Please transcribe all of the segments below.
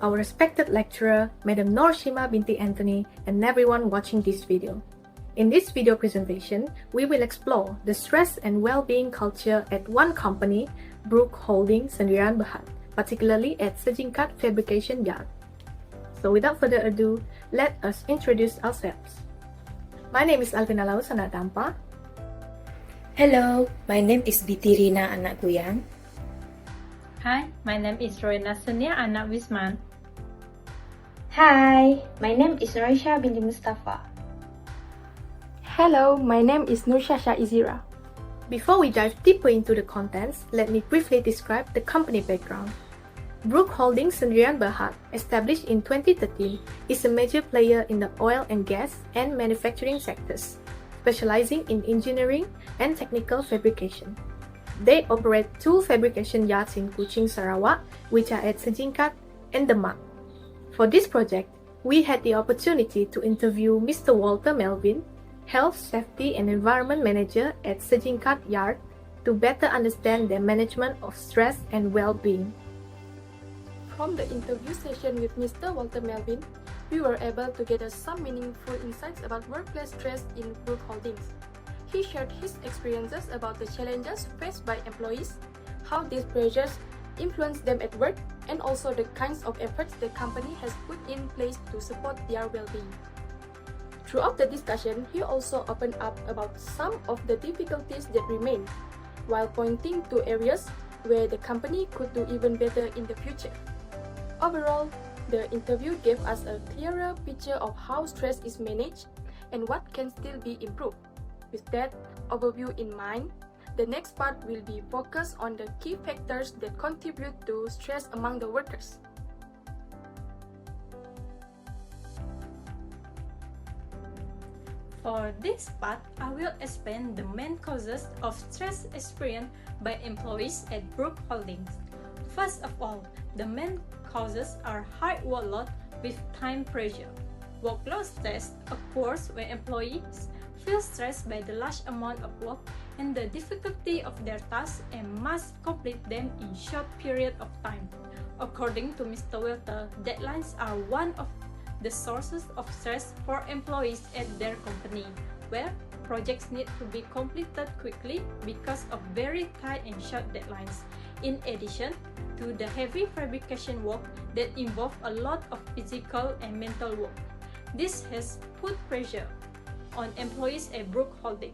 our respected lecturer, Madam Norshima binti Anthony, and everyone watching this video. In this video presentation, we will explore the stress and well-being culture at one company, Brook Holding Sendirian Berhad, particularly at Sejingkat Fabrication Yard. So without further ado, let us introduce ourselves. My name is Alvina Lausana Dampa. Hello, my name is Biti Rina Anak Guyang. Hi, my name is Roena Sunia Anak Wisman. Hi, my name is Raisha binti Mustafa. Hello, my name is Nurshasha Izira. Before we dive deeper into the contents, let me briefly describe the company background. Brook Holding Sendirian Berhad, established in 2013, is a major player in the oil and gas and manufacturing sectors, specializing in engineering and technical fabrication. They operate 2 fabrication yards in Kuching, Sarawak, which are at Sejingkat and Demak. For this project, we had the opportunity to interview Mr. Walter Melvin, Health, Safety and Environment Manager at Sejingkat Yard, to better understand their management of stress and well-being. From the interview session with Mr. Walter Melvin, we were able to gather some meaningful insights about workplace stress in Brook Holdings. He shared his experiences about the challenges faced by employees, how these pressures influence them at work, and also the kinds of efforts the company has put in place to support their well-being. Throughout the discussion, he also opened up about some of the difficulties that remain, while pointing to areas where the company could do even better in the future. Overall, the interview gave us a clearer picture of how stress is managed and what can still be improved. With that overview in mind, the next part will be focused on the key factors that contribute to stress among the workers. For this part, I will explain the main causes of stress experienced by employees at Brook Holdings. First of all, the main causes are high workload with time pressure. Workload stress occurs when employees feel stressed by the large amount of work and the difficulty of their tasks and must complete them in short period of time. According to Mr. Walter, deadlines are one of the sources of stress for employees at their company, where projects need to be completed quickly because of very tight and short deadlines. In addition to the heavy fabrication work that involves a lot of physical and mental work, this has put pressure on employees at Brook Holding.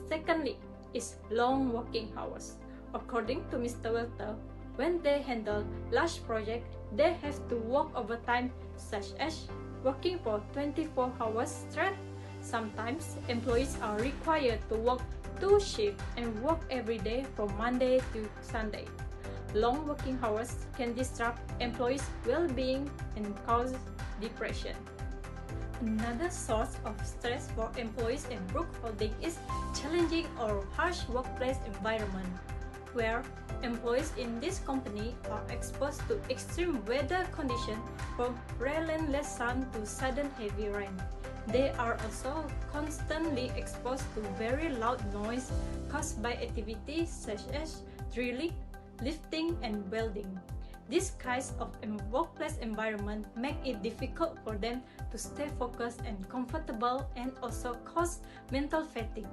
Secondly is long working hours. According to Mr. Walter, when they handle large projects, they have to work overtime, such as working for 24 hours straight. Sometimes, employees are required to work 2 shifts and work every day from Monday to Sunday. Long working hours can disrupt employees' well-being and cause depression. Another source of stress for employees at Brook Holding is challenging or harsh workplace environment, where employees in this company are exposed to extreme weather conditions from relentless sun to sudden heavy rain. They are also constantly exposed to very loud noise caused by activities such as drilling, lifting, and welding. These kinds of workplace environment make it difficult for them to stay focused and comfortable, and also cause mental fatigue.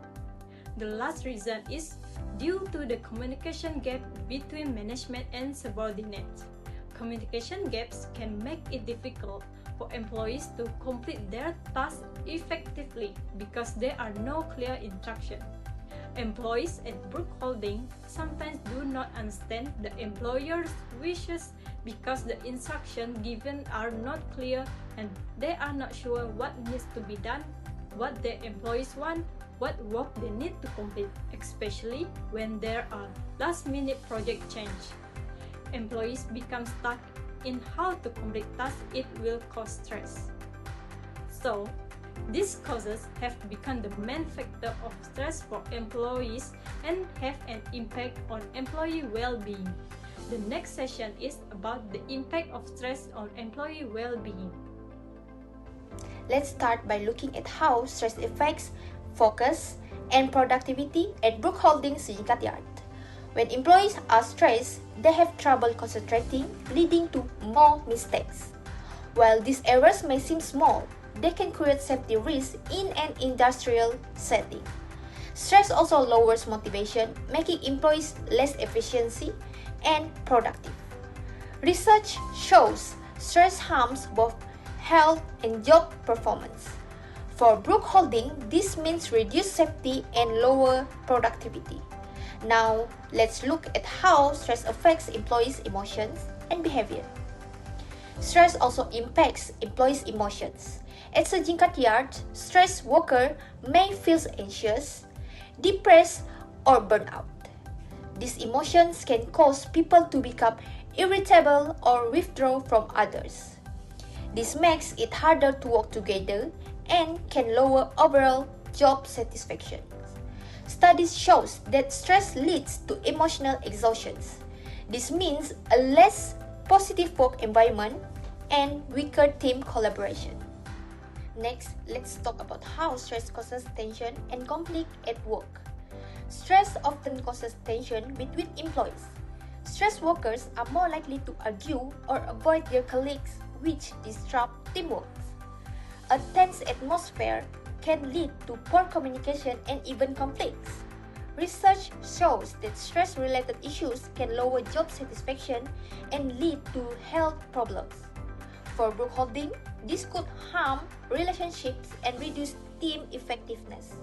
The last reason is due to the communication gap between management and subordinates. Communication gaps can make it difficult for employees to complete their tasks effectively because there are no clear instructions. Employees at Brook Holding sometimes do not understand the employer's wishes because the instructions given are not clear and they are not sure what needs to be done, what their employees want, what work they need to complete, especially when there are last-minute project change. Employees become stuck in how to complete tasks. It will cause stress. So, these causes have become the main factor of stress for employees and have an impact on employee well-being. The next session is about the impact of stress on employee well-being. Let's start by looking at how stress affects focus and productivity at Brook Holding Sejingkat Yard. When employees are stressed, they have trouble concentrating, leading to more mistakes. While these errors may seem small, they can create safety risks in an industrial setting. Stress also lowers motivation, making employees less efficient and productive. Research shows stress harms both health and job performance. For Brook Holding, this means reduced safety and lower productivity. Now, let's look at how stress affects employees' emotions and behavior. Stress also impacts employees' emotions. At Sejingkat Yard, stressed worker may feel anxious, depressed, or burnt out. These emotions can cause people to become irritable or withdraw from others. This makes it harder to work together and can lower overall job satisfaction. Studies show that stress leads to emotional exhaustion. This means a less positive work environment and weaker team collaboration. Next, let's talk about how stress causes tension and conflict at work. Stress often causes tension between employees. Stressed workers are more likely to argue or avoid their colleagues, which disrupt teamwork. A tense atmosphere can lead to poor communication and even conflicts. Research shows that stress-related issues can lower job satisfaction and lead to health problems. For Brook Holding, this could harm relationships and reduce team effectiveness.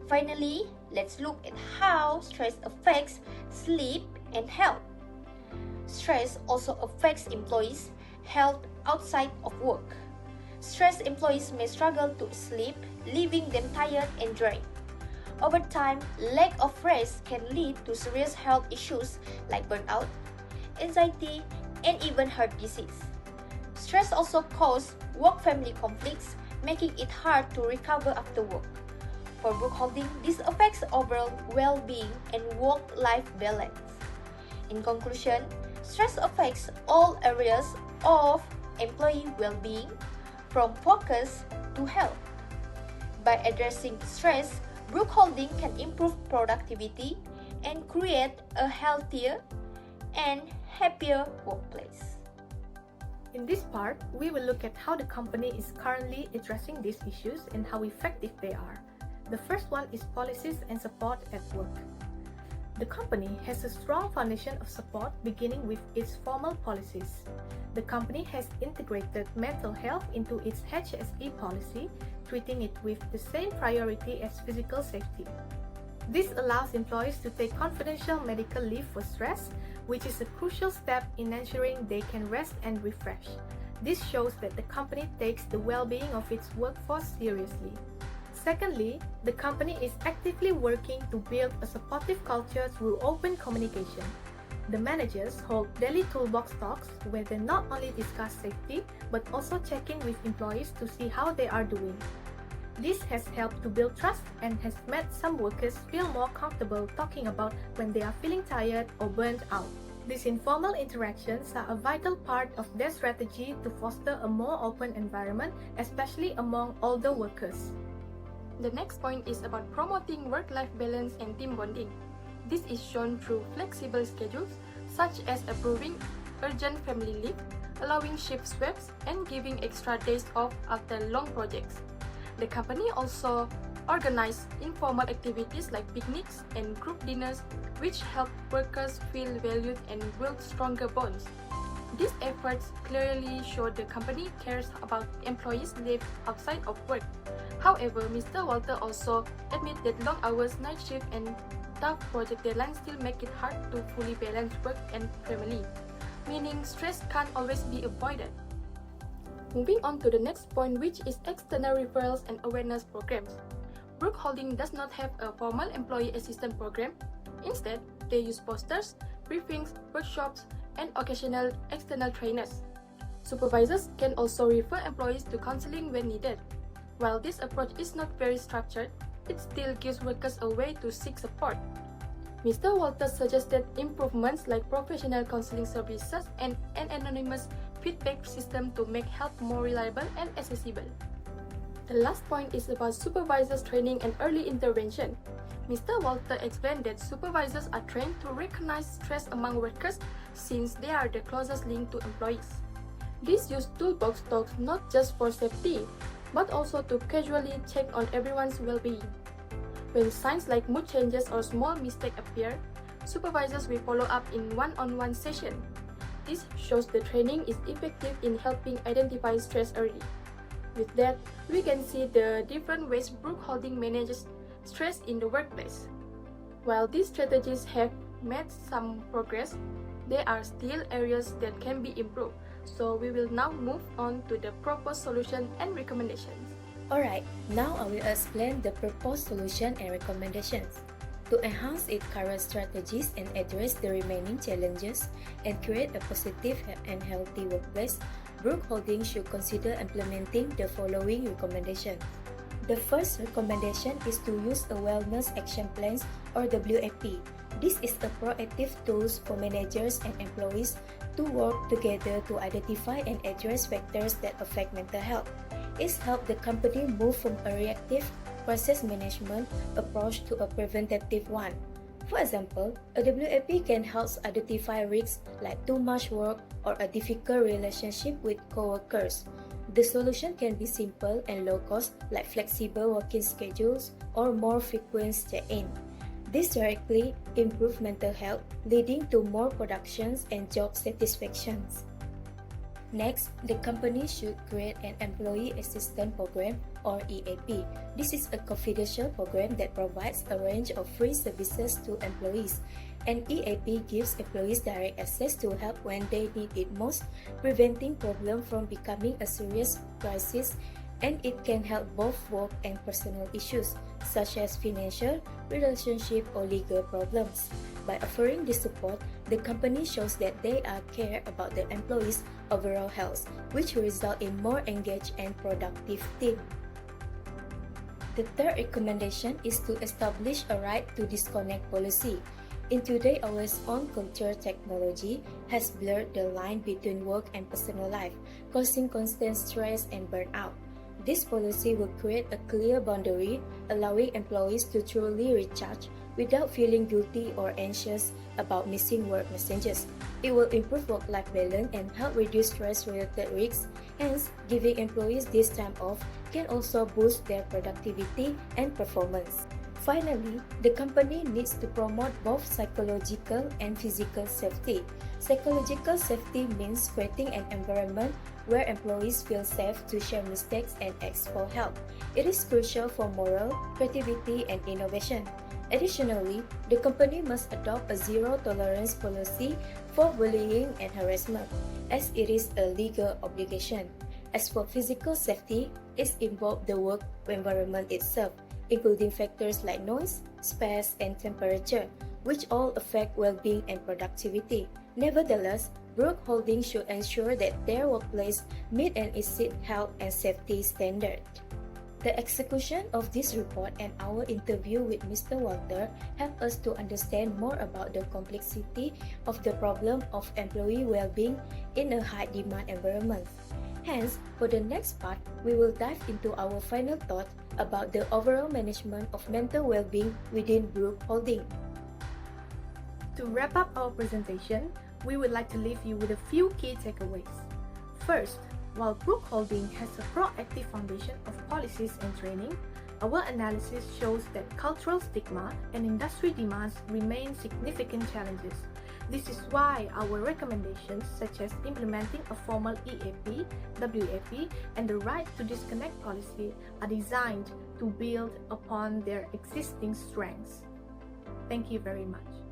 Finally, let's look at how stress affects sleep and health. Stress also affects employees' health outside of work. Stressed employees may struggle to sleep, leaving them tired and drained. Over time, lack of rest can lead to serious health issues like burnout, anxiety, and even heart disease. Stress also causes work-family conflicts, making it hard to recover after work. For Brook Holding, this affects overall well-being and work-life balance. In conclusion, stress affects all areas of employee well-being, from focus to health. By addressing stress, Brook Holding can improve productivity and create a healthier and happier workplace. In this part, we will look at how the company is currently addressing these issues and how effective they are. The first one is policies and support at work. The company has a strong foundation of support beginning with its formal policies. The company has integrated mental health into its HSE policy, treating it with the same priority as physical safety. This allows employees to take confidential medical leave for stress, which is a crucial step in ensuring they can rest and refresh. This shows that the company takes the well-being of its workforce seriously. Secondly, the company is actively working to build a supportive culture through open communication. The managers hold daily toolbox talks where they not only discuss safety but also check in with employees to see how they are doing. This has helped to build trust and has made some workers feel more comfortable talking about when they are feeling tired or burnt out. These informal interactions are a vital part of their strategy to foster a more open environment, especially among older workers. The next point is about promoting work-life balance and team bonding. This is shown through flexible schedules, such as approving urgent family leave, allowing shift swaps, and giving extra days off after long projects. The company also organizes informal activities like picnics and group dinners, which help workers feel valued and build stronger bonds. These efforts clearly show the company cares about employees' lives outside of work. However, Mr. Walter also admits that long hours, night shift, and tough project deadlines still make it hard to fully balance work and family, meaning stress can't always be avoided. Moving on to the next point, which is external referrals and awareness programs. Brook Holding does not have a formal employee assistance program. Instead, they use posters, briefings, workshops, and occasional external trainers. Supervisors can also refer employees to counseling when needed. While this approach is not very structured, it still gives workers a way to seek support. Mr. Walters suggested improvements like professional counseling services and an anonymous feedback system to make help more reliable and accessible. The last point is about supervisors training and early intervention. Mr. Walter explained that supervisors are trained to recognize stress among workers since they are the closest link to employees. This use toolbox talks not just for safety, but also to casually check on everyone's well-being. When signs like mood changes or small mistakes appear, supervisors will follow up in one-on-one session. This shows the training is effective in helping identify stress early. With that, we can see the different ways Brook Holding manages stress in the workplace. While these strategies have made some progress, there are still areas that can be improved. So we will now move on to the proposed solution and recommendations. Alright, now I will explain the proposed solution and recommendations. To enhance its current strategies and address the remaining challenges and create a positive and healthy workplace, Brook Holding should consider implementing the following recommendations. The first recommendation is to use a Wellness Action Plans or WAP. This is a proactive tool for managers and employees to work together to identify and address factors that affect mental health. It helps the company move from a reactive crisis management approach to a preventative one. For example, a WAP can help identify risks like too much work or a difficult relationship with coworkers. The solution can be simple and low cost, like flexible working schedules or more frequent check-in. This directly improves mental health, leading to more productions and job satisfactions. Next, the company should create an Employee Assistance Program or EAP. This is a confidential program that provides a range of free services to employees. An EAP gives employees direct access to help when they need it most, preventing problems from becoming a serious crisis, and it can help both work and personal issues, such as financial, relationship, or legal problems. By offering this support, the company shows that they care about the employees' overall health, which will result in more engaged and productive team. The third recommendation is to establish a right to disconnect policy. In today's always-on culture, technology has blurred the line between work and personal life, causing constant stress and burnout. This policy will create a clear boundary, allowing employees to truly recharge without feeling guilty or anxious about missing work messages. It will improve work-life balance and help reduce stress-related risks. Hence, giving employees this time off can also boost their productivity and performance. Finally, the company needs to promote both psychological and physical safety. Psychological safety means creating an environment where employees feel safe to share mistakes and ask for help. It is crucial for morale, creativity, and innovation. Additionally, the company must adopt a zero-tolerance policy for bullying and harassment, as it is a legal obligation. As for physical safety, it involves the work environment itself, including factors like noise, space, and temperature, which all affect well-being and productivity. Nevertheless, Brook Holding should ensure that their workplace meet and exceed health and safety standards. The execution of this report and our interview with Mr. Walter help us to understand more about the complexity of the problem of employee well-being in a high-demand environment. Hence, for the next part, we will dive into our final thought about the overall management of mental well-being within Brook Holding. To wrap up our presentation, we would like to leave you with a few key takeaways. First, while Brook Holding has a proactive foundation of policies and training, our analysis shows that cultural stigma and industry demands remain significant challenges. This is why our recommendations such as implementing a formal EAP, WAP, and the right to disconnect policy are designed to build upon their existing strengths. Thank you very much.